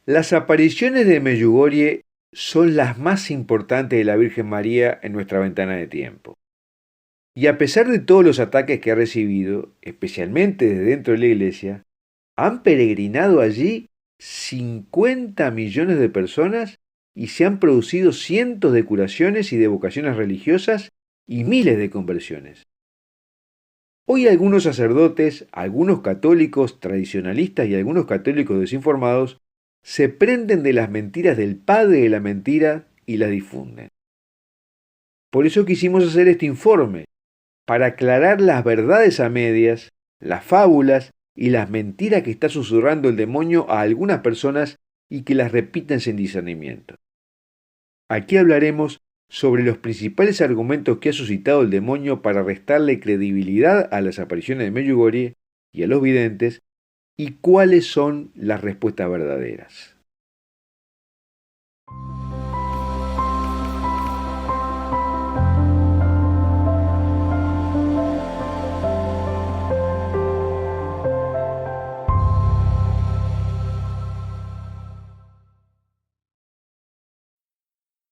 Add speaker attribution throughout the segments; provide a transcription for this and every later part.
Speaker 1: Las apariciones de Medjugorje son las más importantes de la Virgen María en nuestra ventana de tiempo. Y a pesar de todos los ataques que ha recibido, especialmente desde dentro de la iglesia, han peregrinado allí 50 millones de personas y se han producido cientos de curaciones y de vocaciones religiosas y miles de conversiones. Hoy algunos sacerdotes, algunos católicos tradicionalistas y algunos católicos desinformados se prenden de las mentiras del padre de la mentira y las difunden. Por eso quisimos hacer este informe, para aclarar las verdades a medias, las fábulas y las mentiras que está susurrando el demonio a algunas personas y que las repiten sin discernimiento. Aquí hablaremos sobre los principales argumentos que ha suscitado el demonio para restarle credibilidad a las apariciones de Medjugorje y a los videntes y cuáles son las respuestas verdaderas.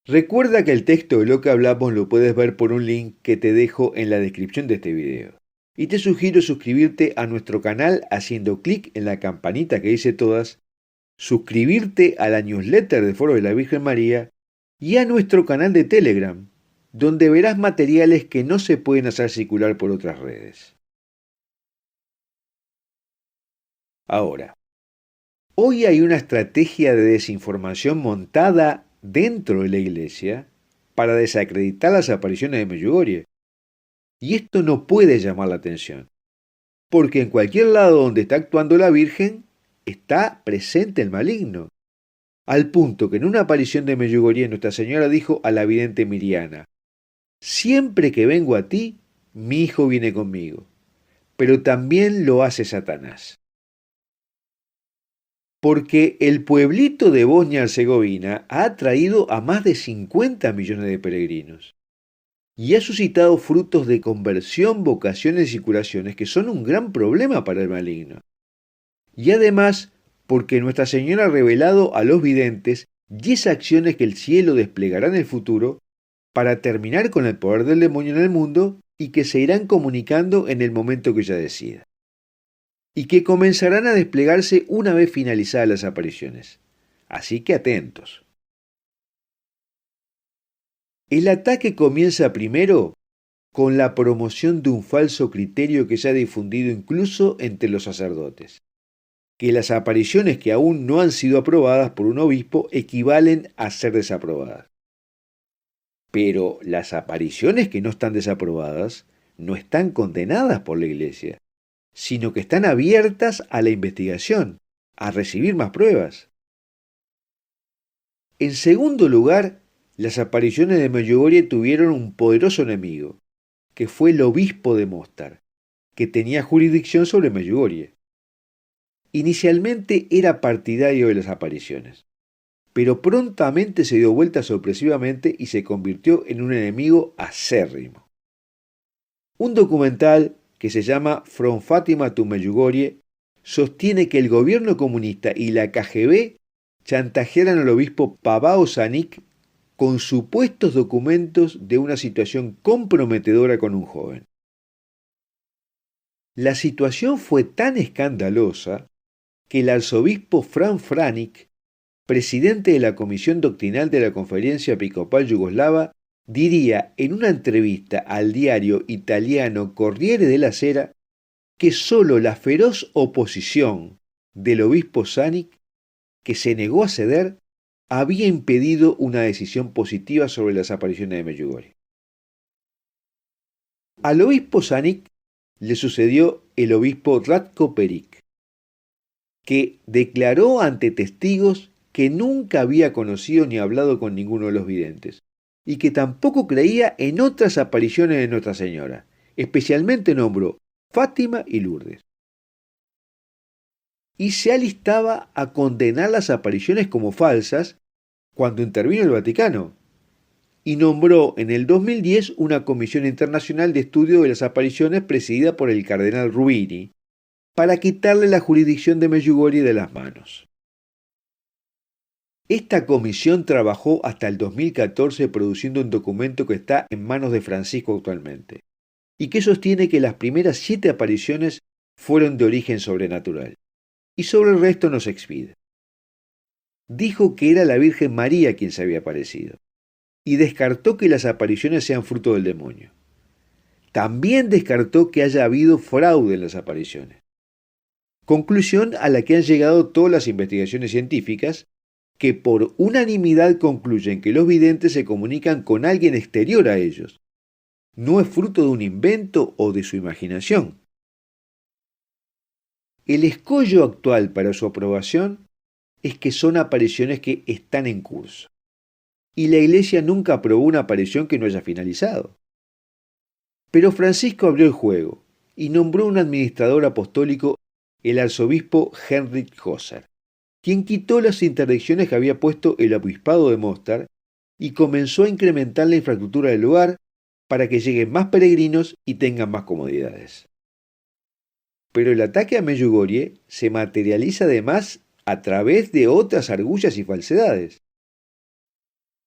Speaker 1: Recuerda que el texto de lo que hablamos lo puedes ver por un link que te dejo en la descripción de este video. Y te sugiero suscribirte a nuestro canal haciendo clic en la campanita que dice todas, suscribirte a la newsletter de Foro de la Virgen María y a nuestro canal de Telegram, donde verás materiales que no se pueden hacer circular por otras redes. Ahora, hoy hay una estrategia de desinformación montada dentro de la iglesia para desacreditar las apariciones de Medjugorje. Y esto no puede llamar la atención, porque en cualquier lado donde está actuando la Virgen está presente el maligno, al punto que en una aparición de Medjugorje Nuestra Señora dijo a la vidente Miriana: siempre que vengo a ti, mi hijo viene conmigo, pero también lo hace Satanás. Porque el pueblito de Bosnia-Herzegovina ha atraído a más de 50 millones de peregrinos y ha suscitado frutos de conversión, vocaciones y curaciones que son un gran problema para el maligno. Y además, porque Nuestra Señora ha revelado a los videntes 10 acciones que el cielo desplegará en el futuro para terminar con el poder del demonio en el mundo y que se irán comunicando en el momento que ella decida, y que comenzarán a desplegarse una vez finalizadas las apariciones. Así que atentos. El ataque comienza primero con la promoción de un falso criterio que se ha difundido incluso entre los sacerdotes, que las apariciones que aún no han sido aprobadas por un obispo equivalen a ser desaprobadas. Pero las apariciones que no están desaprobadas no están condenadas por la Iglesia, sino que están abiertas a la investigación, a recibir más pruebas. En segundo lugar, las apariciones de Medjugorje tuvieron un poderoso enemigo, que fue el obispo de Mostar, que tenía jurisdicción sobre Medjugorje. Inicialmente era partidario de las apariciones, pero prontamente se dio vuelta sorpresivamente y se convirtió en un enemigo acérrimo. Un documental que se llama From Fátima to Medjugorje sostiene que el gobierno comunista y la KGB chantajearon al obispo Pavao Zanik con supuestos documentos de una situación comprometedora con un joven. La situación fue tan escandalosa que el arzobispo Fran Franik, presidente de la Comisión Doctrinal de la Conferencia Episcopal Yugoslava, diría en una entrevista al diario italiano Corriere della Sera que solo la feroz oposición del obispo Zanik, que se negó a ceder, había impedido una decisión positiva sobre las apariciones de Medjugorje. Al obispo Zanik le sucedió el obispo Ratko Peric, que declaró ante testigos que nunca había conocido ni hablado con ninguno de los videntes, y que tampoco creía en otras apariciones de Nuestra Señora. Especialmente nombró Fátima y Lourdes. Y se alistaba a condenar las apariciones como falsas cuando intervino el Vaticano, y nombró en el 2010 una comisión internacional de estudio de las apariciones presidida por el cardenal Rubini, para quitarle la jurisdicción de Medjugorje de las manos. Esta comisión trabajó hasta el 2014 produciendo un documento que está en manos de Francisco actualmente, y que sostiene que las primeras 7 apariciones fueron de origen sobrenatural, y sobre el resto no se expide. Dijo que era la Virgen María quien se había aparecido, y descartó que las apariciones sean fruto del demonio. También descartó que haya habido fraude en las apariciones. Conclusión a la que han llegado todas las investigaciones científicas, que por unanimidad concluyen que los videntes se comunican con alguien exterior a ellos. No es fruto de un invento o de su imaginación. El escollo actual para su aprobación es que son apariciones que están en curso. Y la Iglesia nunca aprobó una aparición que no haya finalizado. Pero Francisco abrió el juego y nombró un administrador apostólico, el arzobispo Heinrich Hosser, quien quitó las interdicciones que había puesto el obispado de Mostar y comenzó a incrementar la infraestructura del lugar para que lleguen más peregrinos y tengan más comodidades. Pero el ataque a Medjugorje se materializa además a través de otras argucias y falsedades.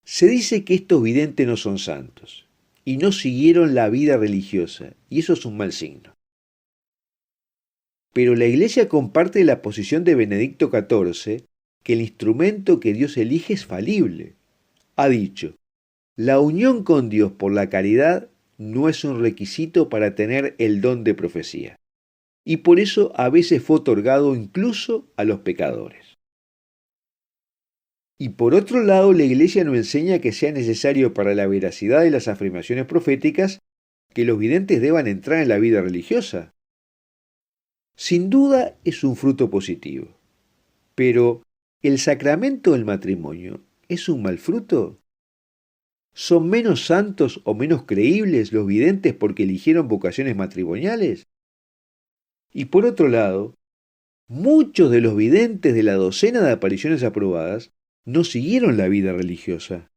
Speaker 1: Se dice que estos videntes no son santos y no siguieron la vida religiosa, y eso es un mal signo. Pero la Iglesia comparte la posición de Benedicto XIV, que el instrumento que Dios elige es falible. Ha dicho: la unión con Dios por la caridad no es un requisito para tener el don de profecía, y por eso a veces fue otorgado incluso a los pecadores. Y por otro lado, la Iglesia no enseña que sea necesario para la veracidad de las afirmaciones proféticas que los videntes deban entrar en la vida religiosa. Sin duda es un fruto positivo, pero ¿el sacramento del matrimonio es un mal fruto? ¿Son menos santos o menos creíbles los videntes porque eligieron vocaciones matrimoniales? Y por otro lado, muchos de los videntes de la docena de apariciones aprobadas no siguieron la vida religiosa.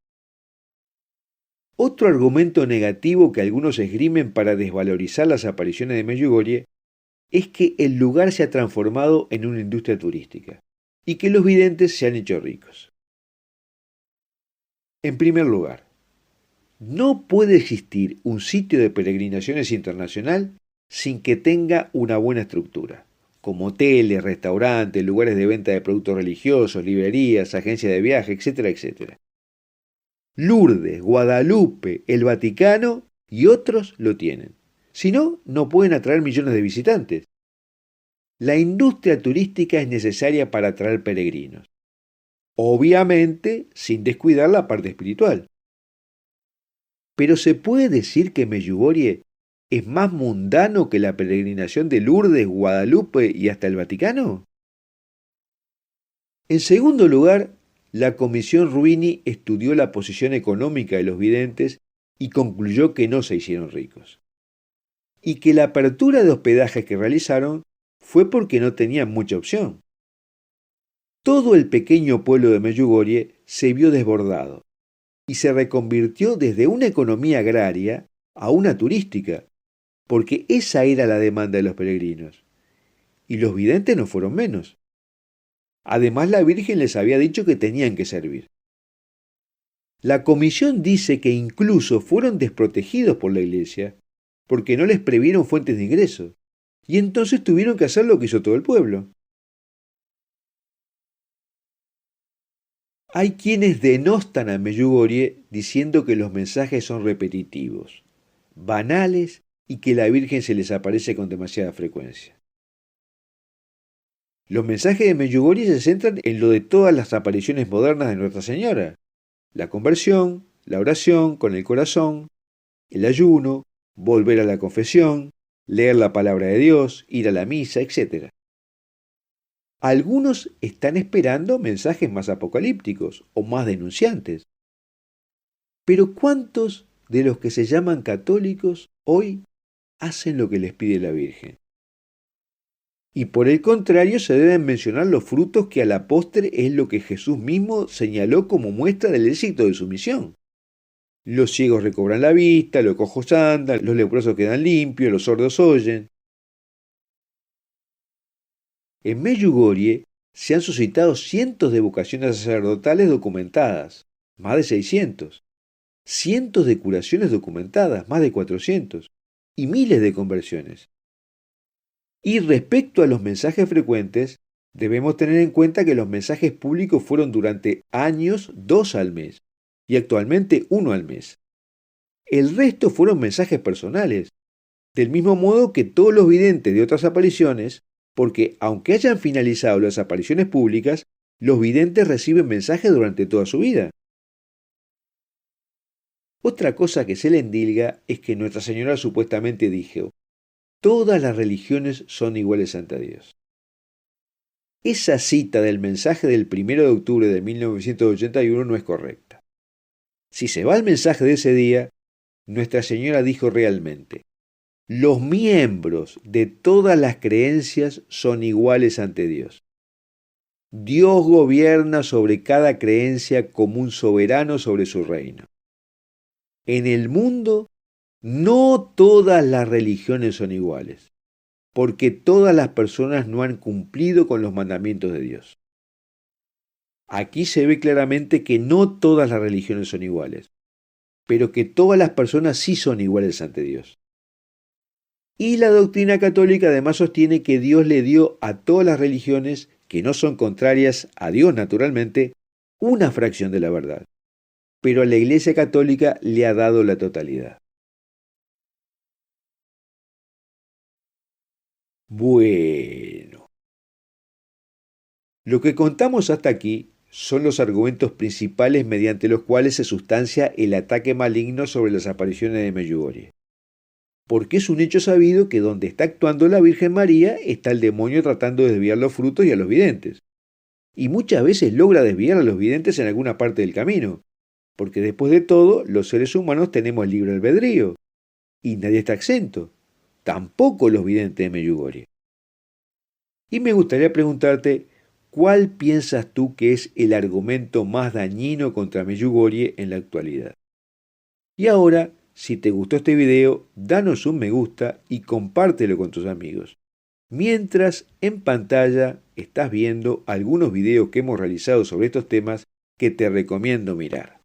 Speaker 1: Otro argumento negativo que algunos esgrimen para desvalorizar las apariciones de Medjugorje es que el lugar se ha transformado en una industria turística y que los videntes se han hecho ricos. En primer lugar, no puede existir un sitio de peregrinaciones internacional sin que tenga una buena estructura, como hoteles, restaurantes, lugares de venta de productos religiosos, librerías, agencias de viaje, etcétera, etcétera. Lourdes, Guadalupe, el Vaticano y otros lo tienen. Si no, no pueden atraer millones de visitantes. La industria turística es necesaria para atraer peregrinos, obviamente sin descuidar la parte espiritual. Pero ¿se puede decir que Medjugorje es más mundano que la peregrinación de Lourdes, Guadalupe y hasta el Vaticano? En segundo lugar, la Comisión Ruini estudió la posición económica de los videntes y concluyó que no se hicieron ricos, y que la apertura de hospedajes que realizaron fue porque no tenían mucha opción. Todo el pequeño pueblo de Medjugorje se vio desbordado y se reconvirtió desde una economía agraria a una turística, porque esa era la demanda de los peregrinos, y los videntes no fueron menos. Además, la Virgen les había dicho que tenían que servir. La comisión dice que incluso fueron desprotegidos por la Iglesia porque no les previeron fuentes de ingreso, y entonces tuvieron que hacer lo que hizo todo el pueblo. Hay quienes denostan a Medjugorje diciendo que los mensajes son repetitivos, banales y que la Virgen se les aparece con demasiada frecuencia. Los mensajes de Medjugorje se centran en lo de todas las apariciones modernas de Nuestra Señora: la conversión, la oración con el corazón, el ayuno, volver a la confesión, leer la palabra de Dios, ir a la misa, etc. Algunos están esperando mensajes más apocalípticos o más denunciantes. Pero ¿cuántos de los que se llaman católicos hoy hacen lo que les pide la Virgen? Y por el contrario, se deben mencionar los frutos que a la postre es lo que Jesús mismo señaló como muestra del éxito de su misión. Los ciegos recobran la vista, los cojos andan, los leprosos quedan limpios, los sordos oyen. En Medjugorje se han suscitado cientos de vocaciones sacerdotales documentadas, más de 600, cientos de curaciones documentadas, más de 400, y miles de conversiones. Y respecto a los mensajes frecuentes, debemos tener en cuenta que los mensajes públicos fueron durante años 2 al mes, y actualmente 1 al mes. El resto fueron mensajes personales, del mismo modo que todos los videntes de otras apariciones, porque aunque hayan finalizado las apariciones públicas, los videntes reciben mensajes durante toda su vida. Otra cosa que se le endilga es que Nuestra Señora supuestamente dijo: todas las religiones son iguales ante Dios. Esa cita del mensaje del 1 de octubre de 1981 no es correcta. Si se va al mensaje de ese día, Nuestra Señora dijo realmente: los miembros de todas las creencias son iguales ante Dios. Dios gobierna sobre cada creencia como un soberano sobre su reino. En el mundo, no todas las religiones son iguales, porque todas las personas no han cumplido con los mandamientos de Dios. Aquí se ve claramente que no todas las religiones son iguales, pero que todas las personas sí son iguales ante Dios. Y la doctrina católica además sostiene que Dios le dio a todas las religiones, que no son contrarias a Dios naturalmente, una fracción de la verdad, pero a la Iglesia Católica le ha dado la totalidad. Bueno, lo que contamos hasta aquí son los argumentos principales mediante los cuales se sustancia el ataque maligno sobre las apariciones de Medjugorje. Porque es un hecho sabido que donde está actuando la Virgen María está el demonio tratando de desviar los frutos y a los videntes. Y muchas veces logra desviar a los videntes en alguna parte del camino, porque después de todo, los seres humanos tenemos libre albedrío, y nadie está exento, tampoco los videntes de Medjugorje. Y me gustaría preguntarte, ¿cuál piensas tú que es el argumento más dañino contra Medjugorje en la actualidad? Y ahora, si te gustó este video, danos un me gusta y compártelo con tus amigos. Mientras en pantalla estás viendo algunos videos que hemos realizado sobre estos temas que te recomiendo mirar.